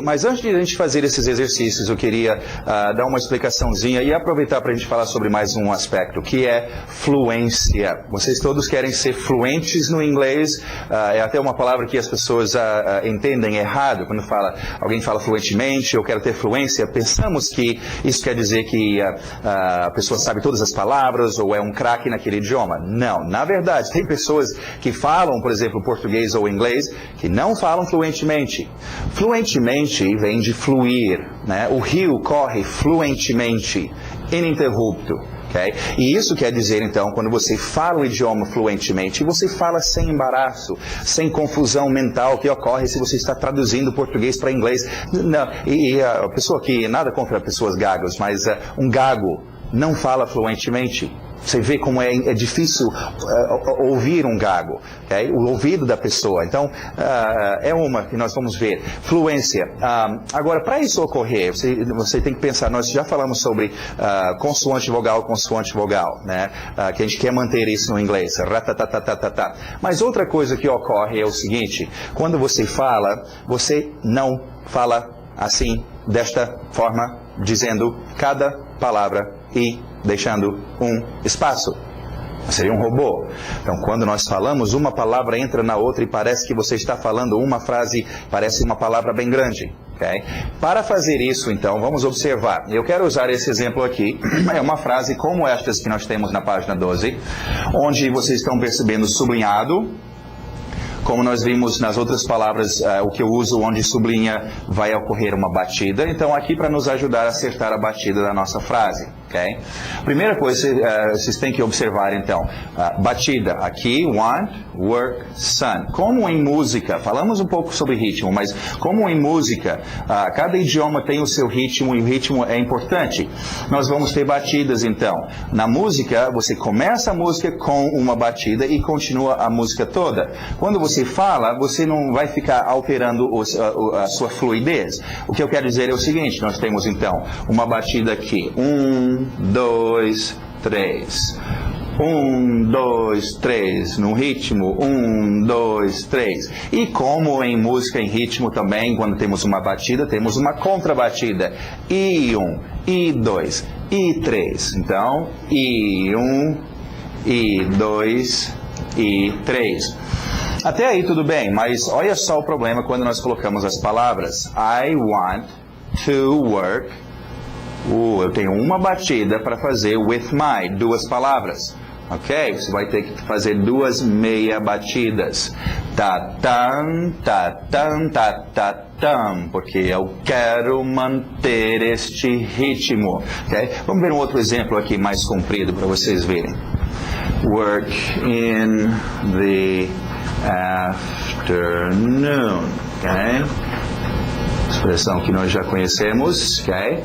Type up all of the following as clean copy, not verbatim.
Mas antes de a gente fazer esses exercícios, eu queria dar uma explicaçãozinha e aproveitar para a gente falar sobre mais um aspecto, que é fluência. Vocês todos querem ser fluentes no inglês, é até uma palavra que as pessoas entendem errado, quando alguém fala fluentemente, eu quero ter fluência, pensamos que isso quer dizer que a pessoa sabe todas as palavras ou é um craque naquele idioma. Não, na verdade, tem pessoas que falam, por exemplo, português ou inglês, que não falam fluentemente. Fluentemente vem de fluir, né? O rio corre fluentemente, ininterrupto. Okay? E isso quer dizer, então, quando você fala o idioma fluentemente, você fala sem embaraço, sem confusão mental que ocorre se você está traduzindo português para inglês. Não, e a pessoa que, nada contra pessoas gagas, mas um gago não fala fluentemente. Você vê como é difícil ouvir um gago, okay? O ouvido da pessoa. Então, é uma que nós vamos ver. Fluência. Agora, para isso ocorrer, você tem que pensar, nós já falamos sobre consoante vogal, né? Que a gente quer manter isso no inglês. Ratatatatata. Mas outra coisa que ocorre é o seguinte, quando você fala, você não fala assim, desta forma, dizendo cada palavra e deixando um espaço. Seria um robô. Então, quando nós falamos, uma palavra entra na outra e parece que você está falando uma frase, parece uma palavra bem grande. Okay? Para fazer isso, então, vamos observar. Eu quero usar esse exemplo aqui. É uma frase como estas que nós temos na página 12, onde vocês estão percebendo sublinhado. Como nós vimos nas outras palavras, o que eu uso onde sublinha vai ocorrer uma batida. Então, aqui para nos ajudar a acertar a batida da nossa frase. Okay? Primeira coisa, vocês têm que observar, então, batida. Aqui, want, work, sun. Como em música, falamos um pouco sobre ritmo, mas como em música, cada idioma tem o seu ritmo e o ritmo é importante. Nós vamos ter batidas, então. Na música, você começa a música com uma batida e continua a música toda. Quando você fala, você não vai ficar alterando a sua fluidez. O que eu quero dizer é o seguinte, nós temos então uma batida aqui, 1, 2, 3. 1, 2, 3, no ritmo, 1, 2, 3. E como em música em ritmo também, quando temos uma batida, temos uma contrabatida. I1, I2, I3. Então, I1, I2, I3. Até aí tudo bem, mas olha só o problema quando nós colocamos as palavras. I want to work. Eu tenho uma batida para fazer with my, duas palavras. Ok? Você vai ter que fazer duas meia batidas. Ta-tam, ta-tam, ta-tam, porque eu quero manter este ritmo. Ok? Vamos ver um outro exemplo aqui mais comprido para vocês verem. Work in the afternoon, ok? Expressão que nós já conhecemos, ok?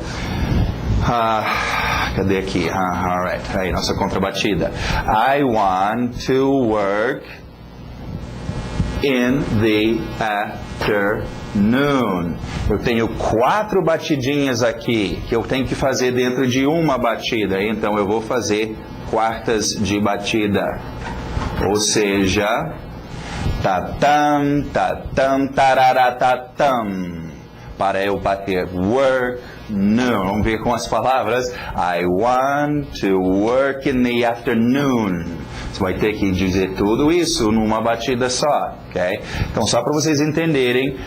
Cadê aqui? Alright, aí nossa contrabatida. I want to work in the afternoon. Eu tenho 4 batidinhas aqui que eu tenho que fazer dentro de uma batida, então eu vou fazer quartas de batida. Ou seja, tatam, tatam, tararatatam. Para eu bater work, no. Vamos ver com as palavras. I want to work in the afternoon. Você vai ter que dizer tudo isso numa batida só, ok? Então, só para vocês entenderem,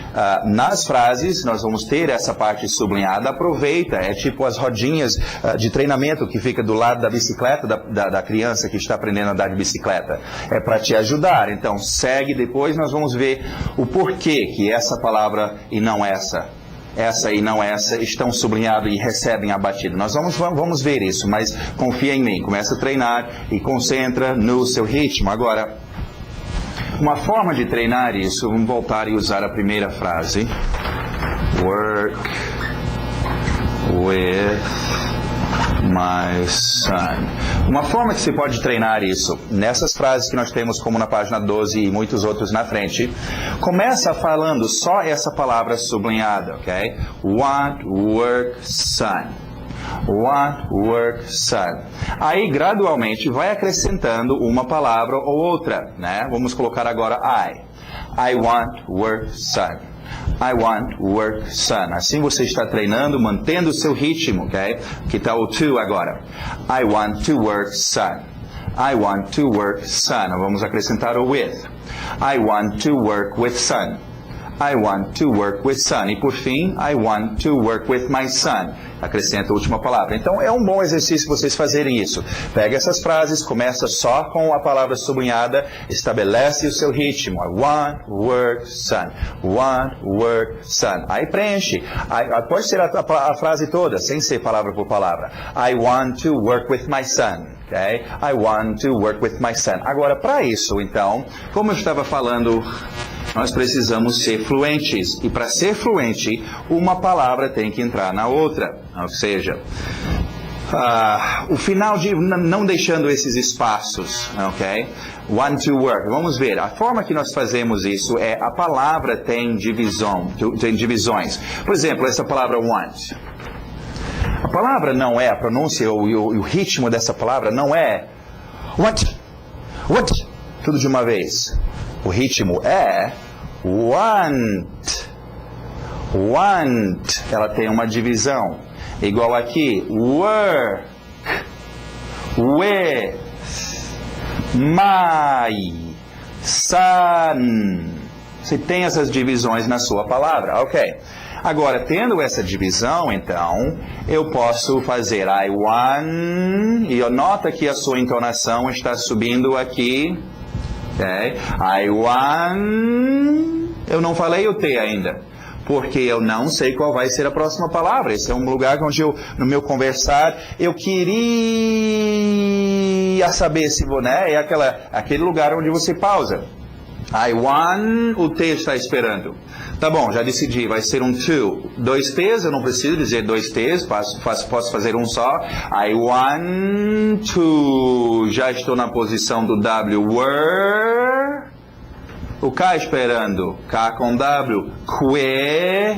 nas frases nós vamos ter essa parte sublinhada. Aproveita, é tipo as rodinhas de treinamento que fica do lado da bicicleta da criança que está aprendendo a andar de bicicleta. É para te ajudar. Então, segue depois, nós vamos ver o porquê que essa palavra e não essa e não essa, estão sublinhados e recebem a batida. Nós vamos ver isso, mas confia em mim. Começa a treinar e concentra no seu ritmo. Agora, uma forma de treinar isso, vamos voltar e usar a primeira frase. Work with my son. Uma forma que você pode treinar isso, nessas frases que nós temos como na página 12 e muitos outros na frente, começa falando só essa palavra sublinhada, ok? Want, work, son. Want, work, son. Aí, gradualmente, vai acrescentando uma palavra ou outra, né? Vamos colocar agora I. I want, work, son. I want work sun. Assim você está treinando, mantendo o seu ritmo, ok? Que tal o to agora? I want to work sun. I want to work sun. Vamos acrescentar o with. I want to work with sun. I want to work with son. E por fim, I want to work with my son. Acrescenta a última palavra. Então é um bom exercício vocês fazerem isso. Pega essas frases, começa só com a palavra sublinhada, estabelece o seu ritmo. I want work son. Want work son. Aí preenche. Pode ser a frase toda, sem ser palavra por palavra. I want to work with my son. Okay? I want to work with my son. Agora, para isso, então, como eu estava falando, nós precisamos ser fluentes. E para ser fluente, uma palavra tem que entrar na outra. Ou seja, o final de não deixando esses espaços, ok? Want to work. Vamos ver. A forma que nós fazemos isso é a palavra tem divisões. Por exemplo, essa palavra want. A palavra não é, a pronúncia, o ritmo dessa palavra não é what, tudo de uma vez. O ritmo é want. Ela tem uma divisão. Igual aqui, work, with, my, son. Você tem essas divisões na sua palavra, ok. Agora, tendo essa divisão, então, eu posso fazer I want, e nota que a sua entonação está subindo aqui, ok? I want, eu não falei o T ainda, porque eu não sei qual vai ser a próxima palavra. Esse é um lugar onde eu, no meu conversar, eu queria saber se vou, né? É aquele lugar onde você pausa. I want, o T está esperando. Tá bom, já decidi, vai ser um to. 2 T's, eu não preciso dizer 2 T's, posso fazer um só. I want to, já estou na posição do W, were. O K esperando, K com W, que,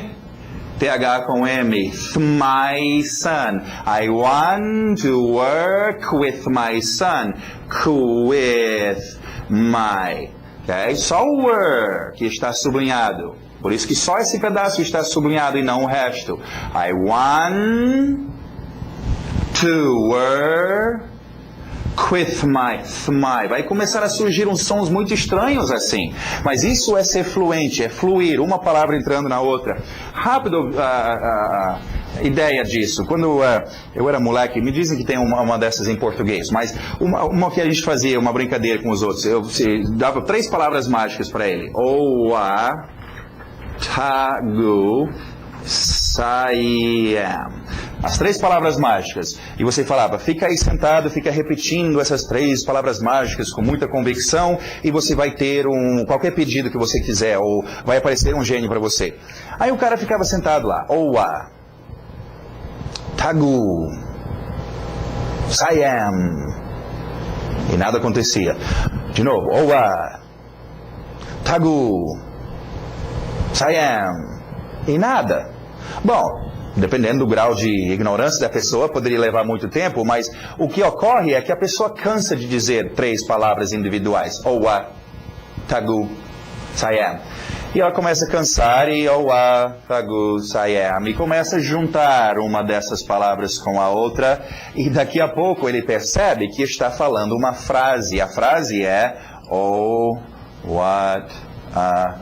TH com M, my son. I want to work with my son, with my. Okay? Só o were que está sublinhado. Por isso que só esse pedaço está sublinhado e não o resto. I want to work with my. Vai começar a surgir uns sons muito estranhos assim. Mas isso é ser fluente, é fluir, uma palavra entrando na outra. Rápido ideia disso. Quando eu era moleque, me dizem que tem uma dessas em português, mas uma que a gente fazia, uma brincadeira com os outros, eu dava 3 palavras mágicas para ele. Oa, tagu, sayam. As 3 palavras mágicas. E você falava, fica aí sentado, fica repetindo essas 3 palavras mágicas com muita convicção e você vai ter qualquer pedido que você quiser, ou vai aparecer um gênio para você. Aí o cara ficava sentado lá. Oa, tagu, sayam. E nada acontecia. De novo. Oa, tagu, sayam. E nada. Bom, dependendo do grau de ignorância da pessoa, poderia levar muito tempo, mas o que ocorre é que a pessoa cansa de dizer 3 palavras individuais. Oa, tagu, sayam. E ela começa a cansar e oa, tagu, sayam. E começa a juntar uma dessas palavras com a outra. E daqui a pouco ele percebe que está falando uma frase. A frase é oh, what a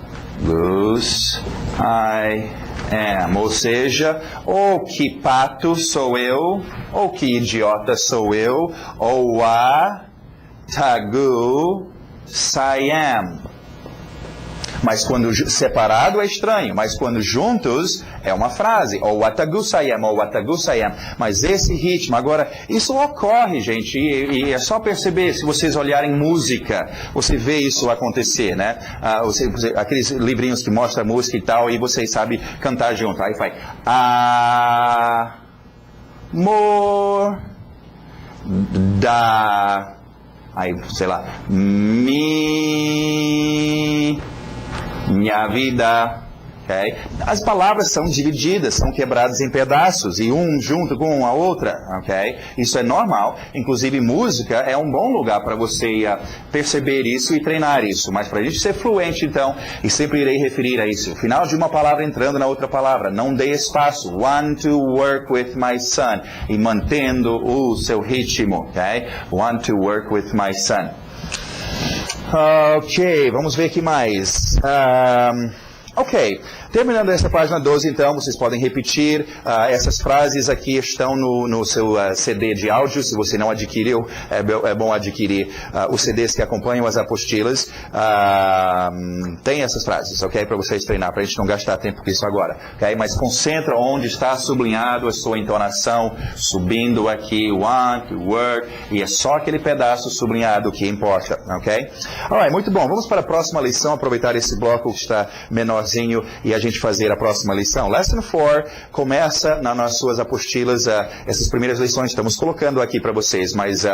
goose I am. Ou seja, ou que pato sou eu, ou que idiota sou eu, ou a tagu sayam. Mas quando separado é estranho, mas quando juntos é uma frase, ou watagu sayam, ou watagu sayam. Mas esse ritmo, agora, isso ocorre, gente, e é só perceber, se vocês olharem música, você vê isso acontecer, né? Aqueles livrinhos que mostram música e tal, e vocês sabem cantar junto. Aí faz amor da, aí, sei lá, minha vida Okay? As palavras são divididas, são quebradas em pedaços, e um junto com a outra, okay? Isso é normal, inclusive música é um bom lugar para você perceber isso e treinar isso, mas para a gente ser fluente, então, e sempre irei referir a isso, o final de uma palavra entrando na outra palavra, não dê espaço, want to work with my son, e mantendo o seu ritmo, okay? Want to work with my son. Ok, vamos ver aqui mais. Ok, terminando essa página 12, então, vocês podem repetir. Essas frases aqui estão no seu CD de áudio. Se você não adquiriu, é bom adquirir os CDs que acompanham as apostilas. Tem essas frases, ok? Para vocês treinar, para a gente não gastar tempo com isso agora. Okay? Mas concentra onde está sublinhado a sua entonação, subindo aqui, want, work, e é só aquele pedaço sublinhado que importa, ok? Alright, muito bom. Vamos para a próxima lição, aproveitar esse bloco que está menor e a gente fazer a próxima lição. Lesson 4 começa nas suas apostilas, essas primeiras lições estamos colocando aqui para vocês, mas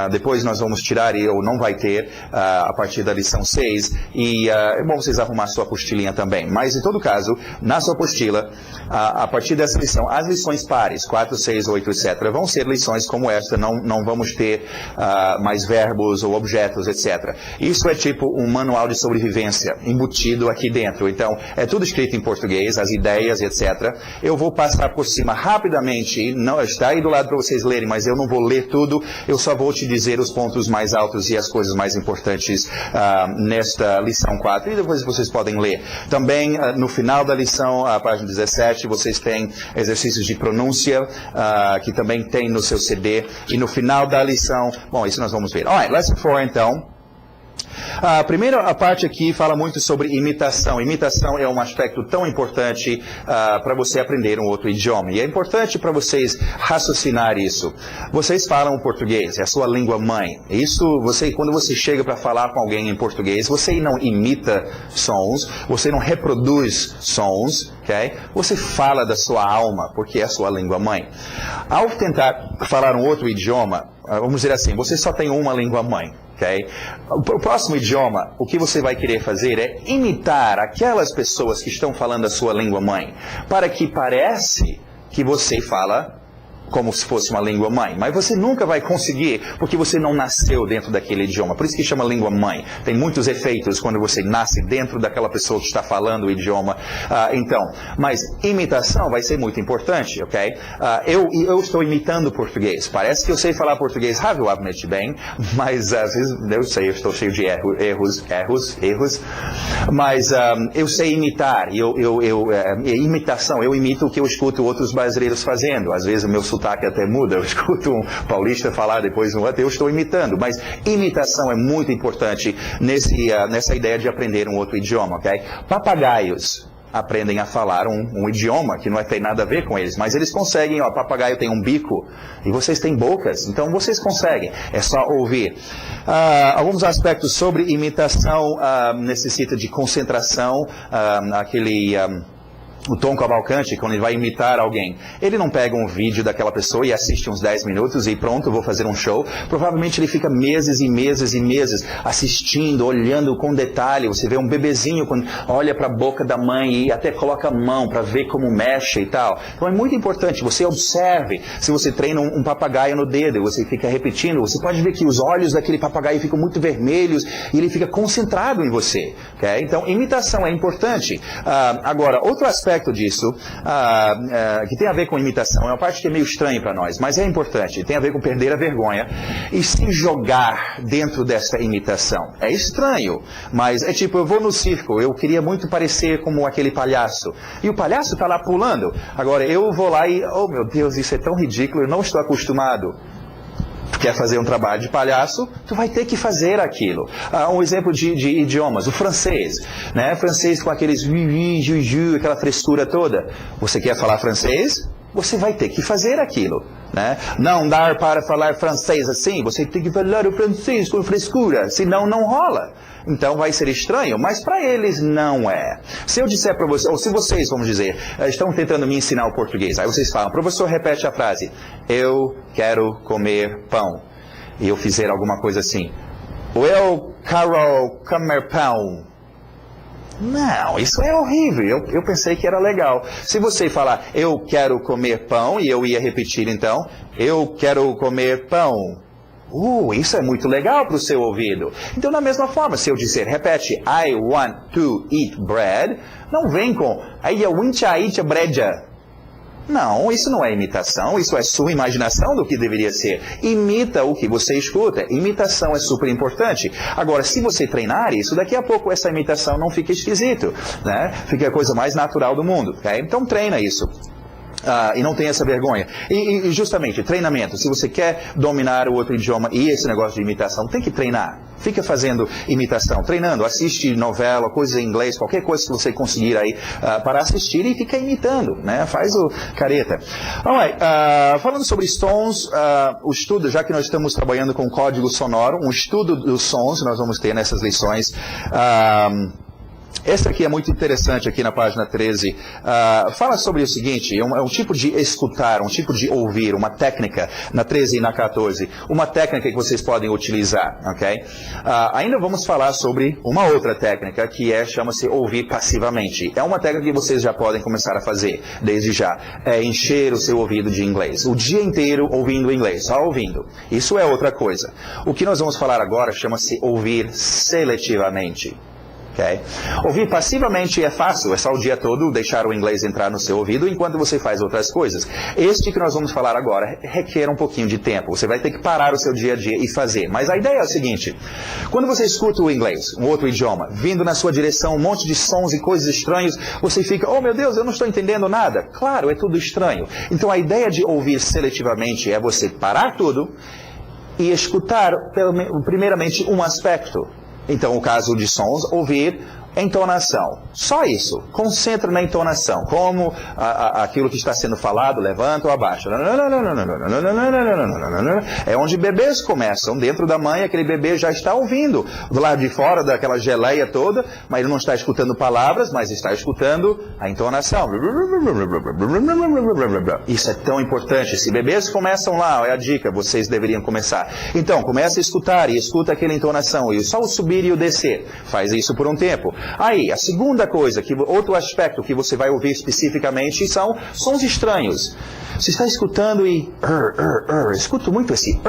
depois nós vamos tirar, ou não vai ter, a partir da lição 6, e é bom vocês arrumar a sua apostilinha também. Mas, em todo caso, na sua apostila, a partir dessa lição, as lições pares, 4, 6, 8, etc., vão ser lições como esta, não vamos ter mais verbos ou objetos, etc. Isso é tipo um manual de sobrevivência embutido aqui dentro. Então, é tudo escrito em português, as ideias, etc. Eu vou passar por cima rapidamente, não está aí do lado para vocês lerem, mas eu não vou ler tudo, eu só vou te dizer os pontos mais altos e as coisas mais importantes nesta lição 4, e depois vocês podem ler. Também, no final da lição, a página 17, vocês têm exercícios de pronúncia, que também tem no seu CD, e no final da lição, bom, isso nós vamos ver. Alright, lesson 4, então. A primeira parte aqui fala muito sobre imitação. Imitação é um aspecto tão importante para você aprender um outro idioma. E é importante para vocês raciocinar isso. Vocês falam português, é a sua língua mãe. Isso, quando você chega para falar com alguém em português, você não imita sons, você não reproduz sons, ok? Você fala da sua alma, porque é a sua língua mãe. Ao tentar falar um outro idioma, vamos dizer assim, você só tem uma língua mãe. Okay? O próximo idioma, o que você vai querer fazer é imitar aquelas pessoas que estão falando a sua língua mãe, para que pareça que você fala como se fosse uma língua mãe. Mas você nunca vai conseguir, porque você não nasceu dentro daquele idioma. Por isso que chama língua mãe. Tem muitos efeitos quando você nasce dentro daquela pessoa que está falando o idioma. Mas imitação vai ser muito importante, ok? Eu estou imitando português. Parece que eu sei falar português razoavelmente bem, mas às vezes, eu sei, eu estou cheio de erros. Mas eu sei imitar. Imitação, eu imito o que eu escuto outros brasileiros fazendo. Às vezes o meu sotaque até muda, eu escuto um paulista falar, depois um outro, eu estou imitando, mas imitação é muito importante nessa ideia de aprender um outro idioma, ok? Papagaios aprendem a falar um idioma que não tem nada a ver com eles, mas eles conseguem, papagaio tem um bico e vocês têm bocas, então vocês conseguem, é só ouvir. Alguns aspectos sobre imitação necessita de concentração, o Tom Cavalcante, quando ele vai imitar alguém, ele não pega um vídeo daquela pessoa e assiste uns 10 minutos e pronto, vou fazer um show. Provavelmente ele fica meses e meses e meses assistindo, olhando com detalhe. Você vê um bebezinho quando olha para a boca da mãe e até coloca a mão para ver como mexe e tal. Então é muito importante, você observe. Se você treina um papagaio no dedo, você fica repetindo, você pode ver que os olhos daquele papagaio ficam muito vermelhos e ele fica concentrado em você. Okay? Então, imitação é importante. Agora, outro aspecto disso, que tem a ver com imitação, é uma parte que é meio estranha para nós, mas é importante, tem a ver com perder a vergonha e se jogar dentro dessa imitação. É estranho, mas é tipo, eu vou no circo, eu queria muito parecer como aquele palhaço, e o palhaço está lá pulando, agora eu vou lá e, oh meu Deus, isso é tão ridículo, eu não estou acostumado. Quer fazer um trabalho de palhaço, tu vai ter que fazer aquilo. Um exemplo de idiomas, o francês, né? Francês com aqueles juju, aquela frescura toda. Você quer falar francês? Você vai ter que fazer aquilo, né? Não dá para falar francês assim, você tem que falar o francês com frescura, senão não rola. Então vai ser estranho, mas para eles não é. Se eu disser para você, ou se vocês, vamos dizer, estão tentando me ensinar o português, aí vocês falam, professor, repete a frase, eu quero comer pão. E eu fizer alguma coisa assim, eu quero comer pão. Não, isso é horrível. Eu pensei que era legal. Se você falar, eu quero comer pão, e eu ia repetir então, eu quero comer pão. Isso é muito legal para o seu ouvido. Então, da mesma forma, se eu dizer, repete, I want to eat bread, não vem com, I want to eat bread. Não, isso não é imitação, isso é sua imaginação do que deveria ser. Imita o que você escuta. Imitação é super importante. Agora, se você treinar isso, daqui a pouco essa imitação não fica esquisito, né? Fica a coisa mais natural do mundo, okay? Então treina isso. E não tenha essa vergonha. E justamente, treinamento. Se você quer dominar o outro idioma e esse negócio de imitação, tem que treinar. Fica fazendo imitação, treinando. Assiste novela, coisas em inglês, qualquer coisa que você conseguir aí para assistir e fica imitando, né? Faz o careta. Alright, falando sobre sons, o estudo, já que nós estamos trabalhando com código sonoro, um estudo dos sons nós vamos ter nessas lições. Essa aqui é muito interessante aqui na página 13. Fala sobre o seguinte, é um tipo de escutar, um tipo de ouvir, uma técnica, na 13 e na 14, uma técnica que vocês podem utilizar, ok? Ainda vamos falar sobre uma outra técnica que chama-se ouvir passivamente. É uma técnica que vocês já podem começar a fazer, desde já. É encher o seu ouvido de inglês. O dia inteiro ouvindo inglês, só ouvindo. Isso é outra coisa. O que nós vamos falar agora chama-se ouvir seletivamente. Okay? Ouvir passivamente é fácil, é só o dia todo deixar o inglês entrar no seu ouvido enquanto você faz outras coisas. Este que nós vamos falar agora requer um pouquinho de tempo, você vai ter que parar o seu dia a dia e fazer. Mas a ideia é a seguinte, quando você escuta o inglês, um outro idioma, vindo na sua direção um monte de sons e coisas estranhas, você fica, oh meu Deus, eu não estou entendendo nada. Claro, é tudo estranho. Então a ideia de ouvir seletivamente é você parar tudo e escutar primeiramente um aspecto. Então, o caso de sons, ouvir entonação. Só isso. Concentra na entonação. Como aquilo que está sendo falado, levanta ou abaixa. É onde bebês começam. Dentro da mãe, aquele bebê já está ouvindo. Do lado de fora daquela geleia toda, mas ele não está escutando palavras, mas está escutando a entonação. Isso é tão importante. Se bebês começam lá, é a dica, vocês deveriam começar. Então, comece a escutar e escuta aquela entonação. E só o subir e o descer. Faz isso por um tempo. Aí, a segunda coisa, outro aspecto que você vai ouvir especificamente são sons estranhos. Você está escutando e... escuto muito esse...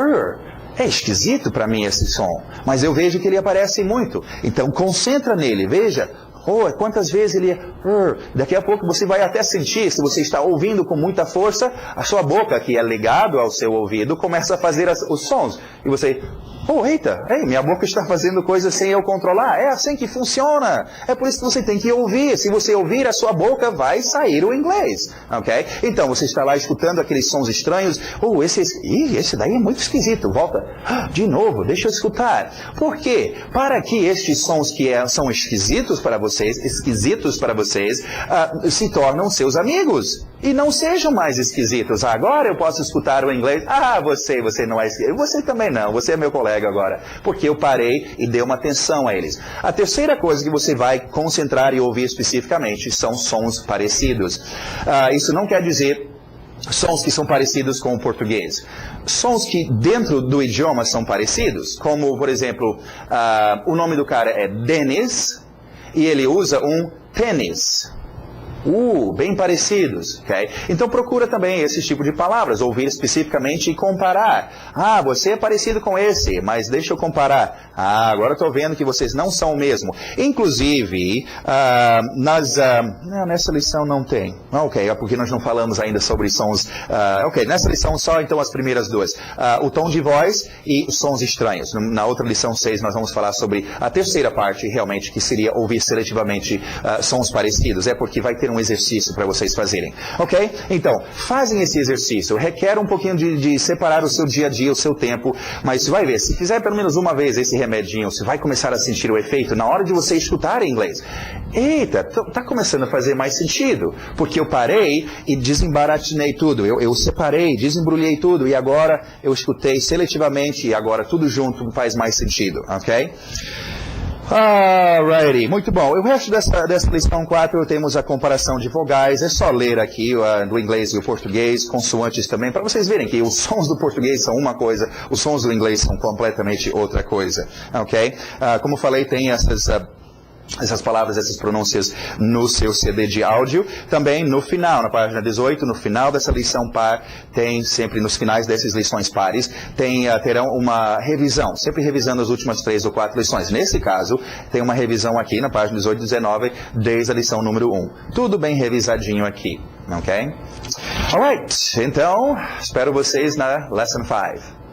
É esquisito para mim esse som, mas eu vejo que ele aparece muito. Então, concentra nele, veja... quantas vezes ele daqui a pouco você vai até sentir, se você está ouvindo com muita força, a sua boca, que é ligado ao seu ouvido, começa a fazer os sons. E você, eita, minha boca está fazendo coisas sem eu controlar. É assim que funciona. É por isso que você tem que ouvir. Se você ouvir, a sua boca vai sair o inglês. Ok? Então, você está lá escutando aqueles sons estranhos. Esse daí é muito esquisito. Volta. De novo, deixa eu escutar. Por quê? Para que estes sons que são esquisitos para vocês, se tornam seus amigos. E não sejam mais esquisitos. Agora eu posso escutar o inglês. Você não é esquisito. Você também não. Você é meu colega agora. Porque eu parei e dei uma atenção a eles. A terceira coisa que você vai concentrar e ouvir especificamente são sons parecidos. Isso não quer dizer sons que são parecidos com o português. Sons que dentro do idioma são parecidos. Como, por exemplo, o nome do cara é Dennis e ele usa um tênis. Bem parecidos, ok? Então procura também esse tipo de palavras, ouvir especificamente e comparar. Você é parecido com esse, mas deixa eu comparar. Agora eu estou vendo que vocês não são o mesmo. Inclusive, nessa lição não tem. Ok, é porque nós não falamos ainda sobre sons. Nessa lição só então as primeiras duas. O tom de voz e os sons estranhos. Na outra lição 6 nós vamos falar sobre a terceira parte, realmente, que seria ouvir seletivamente sons parecidos. É porque vai ter um exercício para vocês fazerem, ok? Então, fazem esse exercício, requer um pouquinho de separar o seu dia a dia, o seu tempo, mas você vai ver, se fizer pelo menos uma vez esse remedinho, você vai começar a sentir o efeito na hora de você escutar em inglês. Eita, tá começando a fazer mais sentido, porque eu parei e desembaratinei tudo, eu separei, desembrulhei tudo, e agora eu escutei seletivamente, e agora tudo junto faz mais sentido, ok? Alrighty, muito bom. O resto dessa lição 4 temos a comparação de vogais. É só ler aqui do inglês e o português, consoantes também, para vocês verem que os sons do português são uma coisa, os sons do inglês são completamente outra coisa. Ok? Como falei, tem essas essas palavras, essas pronúncias no seu CD de áudio. Também no final, na página 18, no final dessa lição par, tem sempre, nos finais dessas lições pares, terão uma revisão, sempre revisando as últimas 3 ou 4 lições. Nesse caso, tem uma revisão aqui na página 18 e 19, desde a lição número 1. Tudo bem revisadinho aqui, ok? Alright, então, espero vocês na Lesson 5.